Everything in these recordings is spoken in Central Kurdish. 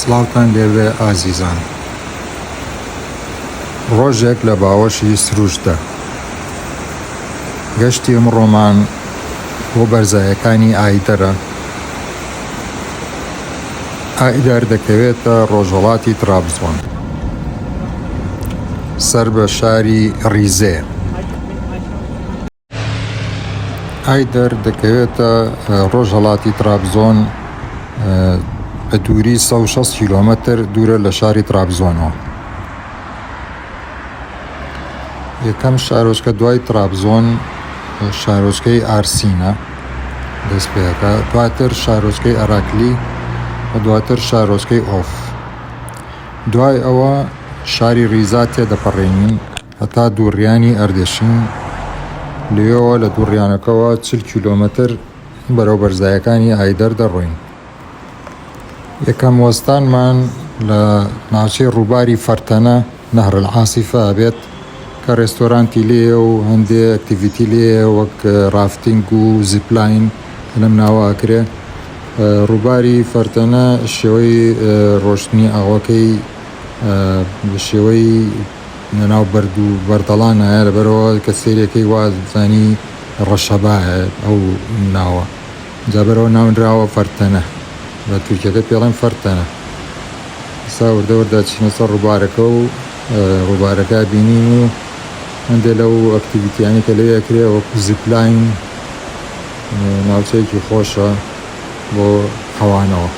سڵاوتان لێوێ ئازیزان. ڕۆژێک لە باوەشی سروشتە گەشتی ئەمڕۆمان بۆ بەرزایەکانی ئایدەرە. ئایدەر دەکەوێتە ڕۆژهەڵاتی ترابزۆن سەر بە شاری ریزێ. ئایدەر دەکەوێتە ڕۆژهەڵاتی ترابزۆن بە دووری 160 کیلۆمەتر دوورە لە شاری ترابزۆنەوە. یەکەم شارۆچکە دوای ترابزۆن شارۆچکەی ئارسینە دەست پێەکە، دواتر شارۆچکەی ئەراکلی و دواتر شارۆچکەی ئۆف. دوای ئەوە شاری ریزا تێدەپەڕێنین هەتا دووڕیانی ئەردێشین. لێەوە لە دووڕیانەکەەوە 40 کیلۆمەتر بەرەو بەرزایەکانی ئایدەر دەڕۆین. یەکەم وەستانمان لە ناوچەی ڕووباری فەرتەنە نەهر العاسیفە ئەبێت کە ڕێستۆرانتی لێیە و هەندێک ئەکتیڤیتی لێیە وەک ڕافتینگ و زیپلاین لەم ناوە ئەکرێ. ڕووباری فەرتەنە شێوەی ڕۆشتنی ئاوەکەی بە شێوەی نەناو بەرد و بەردەڵانایە، لەبەرەوە کە سێرێکەی وازانی ڕەشەبایە ئەو ناوە، جابەرەوە ناونراوە فەرتەنە، بە تورکیەکە پێڵێن فەرتەنە. ئێستا وردەوەردا چینە سەر ڕووبارەکە و ڕووبارەکە بینین و هەندێک لەو ئەکتیڤیتیانی کە لەوێ ئەکرێ وەکو زیپلاین ناوچەیەکی خۆشە بۆ حەوانەوە.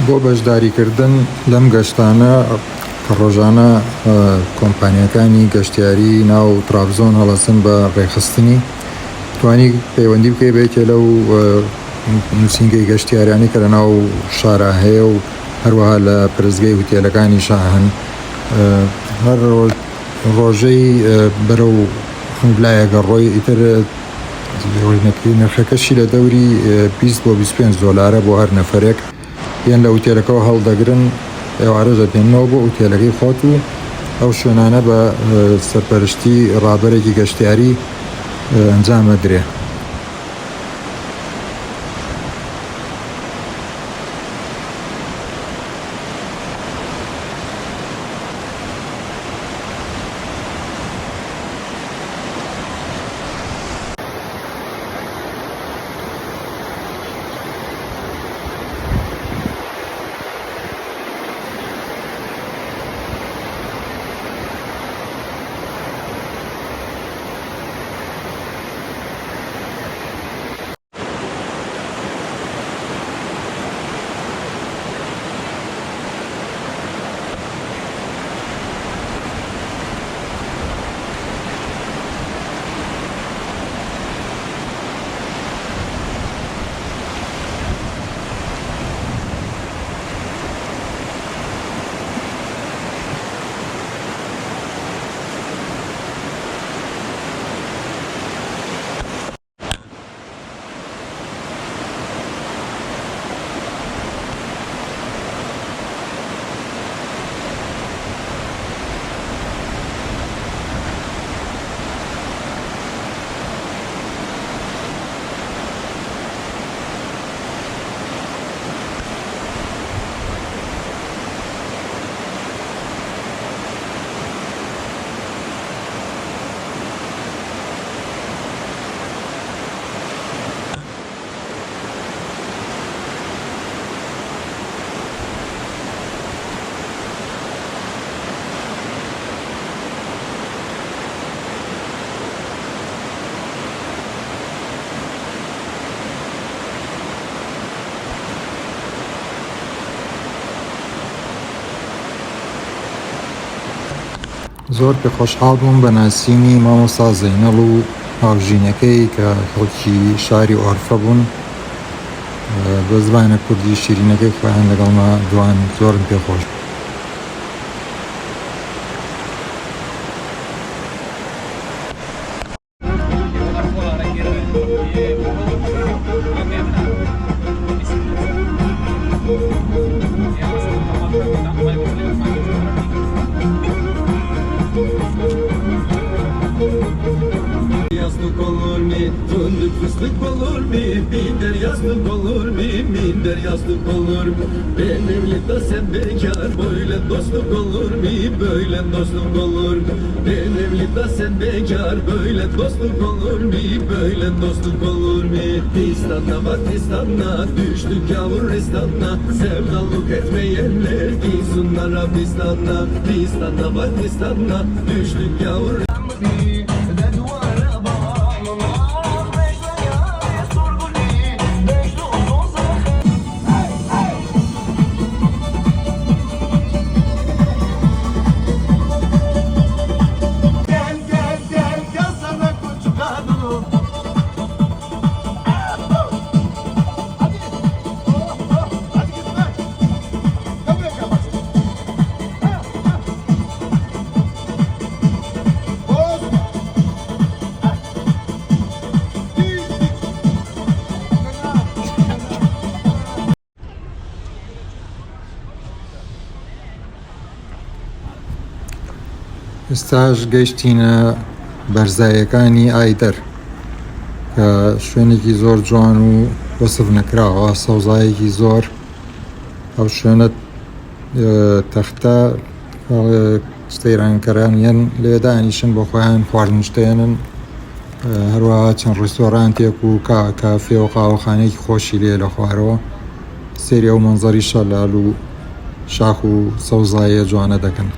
بۆ بەشداریکردن لەم گەشتانە کە ڕۆژانە کۆمپانیەکانی گەشتیاری ناو ترابزۆن هەڵەسن بە ڕێخستنی، توانی پەیوەندی بکەی بێتێ لەو نووسینگەی گەشتیارانی کە لە ناو شارە هەیە و هەروەها لە پرزگەی هوتێلەکانی شاهن. هەر ڕۆژەی بەرەو لایەگە ڕۆی ئیتر نرخەکەشی لە دەوری 20 بۆ 25 دۆلارە بۆ هەر نەفەرێک. یان لە ئوتێلەکەەوە هەڵدەگرن، ئێوارە دەدێنەوە بۆ ئوتێلەکەی خۆت و ئەو شوێنانە بە سەرپەرشتی ڕابەرێکی گەشتیاری ئەنجامەدرێ. زۆر پێ خۆشحاڵ بووم بە ناسینی مامۆستا زەینەڵ و هاوژینەکەی کە خەڵکی شاری ئۆرفە بوون بە زمانە کوردی شیرینەکەی خۆیان لەگەڵما جوان زۆرم پێخۆش. Yazlık olur mu? Fındık fıstık olur mu? Minder yazlık olur mu? Minder yazlık olur mu? Ben evli da sen bekar. Böyle dostluk olur mu? Böyle dostluk olur mu? Ben evli da sen bekar. Böyle dostluk olur mu? Böyle dostluk olur mu? Distanla bak distanla, düştük Yavuristan'a. Sevdalık etmeyenler gitsinler Arabistan'a. Distanla bak distanla, düştük Yavuristan'a. ئێستاش گەیشتینە بەرزایەکانی ئایدەر کە شوێنێکی زۆر جوان و وەسف نەکراوە، سەوزایەکی زۆر. ئەو شوێنە تەختە سەیرانکەرانیان لێ دانیشن بۆ خۆیان خواردن شتێنن، هەروەها چەند ڕێستۆرانتێک و کافێ و قاوەخانەیەکی خۆشی لێ لە خوارەوە سێری ئەو مەنزەری شەلال و شاخ و سەوزایە جوانە دەکەن.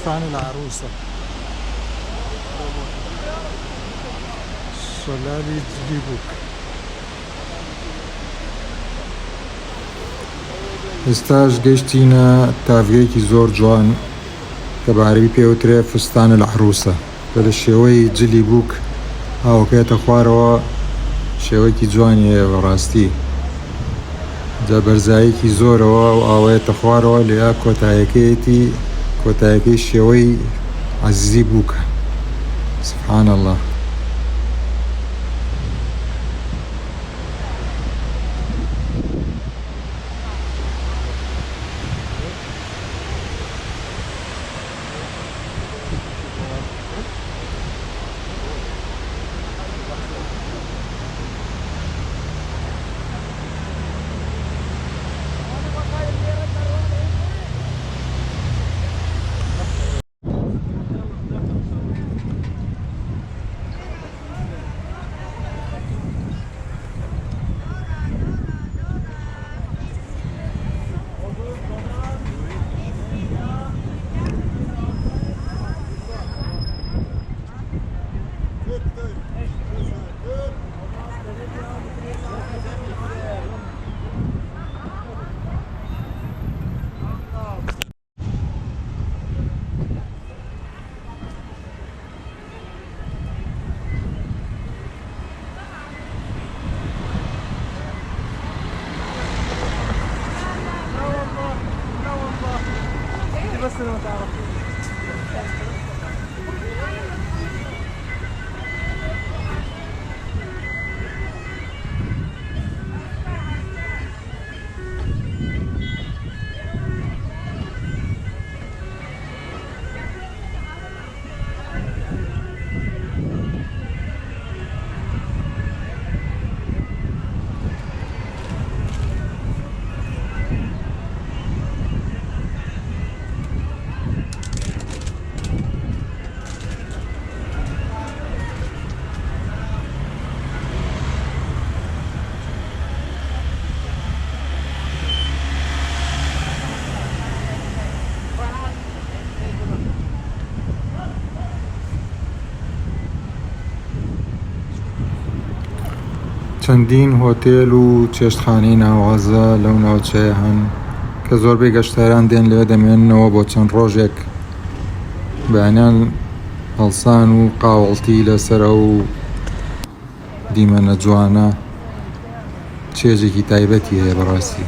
فستان العروسة شلالي جليبوك. ئێستاش گەیشتینە تاڤگەیەکی زۆر جوان کە بە عەرەبی پێوترێ فستان العروسە کە لە شێوەی جلی بووک ئاوەکەیەتە خوارەوە. شێوەیەکی جوانی هەیە بەڕاستی، جا بەرزاییەکی زۆرەوە و ئاوەیەتە خوارەوە. لێیا کۆتایەکەی شێوەی عەزیزی بووکە. سبحان الله. چەندین هۆتێل و چێشتخانەی ناوازە لەو ناوچەیە هەن کە زۆربەی گەشتیاران دێن لەوێ دەمێننەوە بۆ چەند ڕۆژێک. بەیانیان هەڵسان و قاوەڵتی لەسرە و دیمەنە جوانە. چێژێکی تایبەتی هەیە بەڕاستی.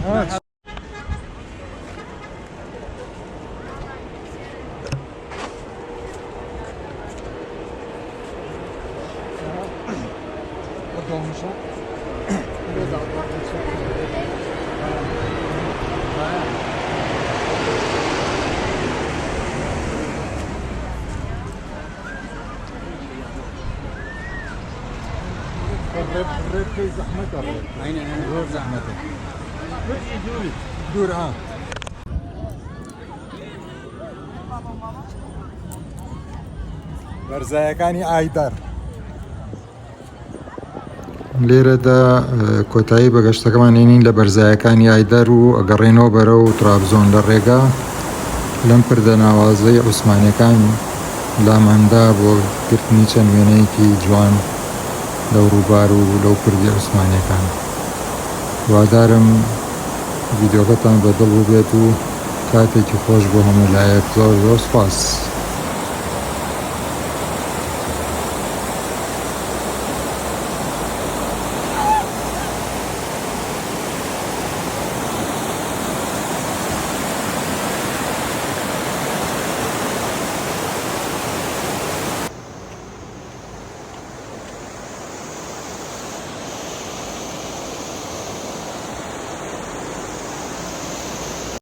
Evet. Dolmuşa. الريد زحمته عيني غير زحمته دور بەرزایەکانی ئایدار لێرەدا کۆتایی بە گەشتەکەمان هێنین لە بەرزایەکانی ئایدار و ئەگەڕێنەوە بەرەو ترابزۆن لە ڕێگا لەم پردە ناوازەی عوسمانیەکان لاماندا بۆ گرتنی چەند وێنەیەکی جوان لەو ڕووبار و لەو پردی عوسمانیەکان. وادارم ڤیدیۆکەتان بەدڵ بوو بێت و کاتێکی خۆش بۆ هەموو لایەک. زۆر زۆر سوپاس.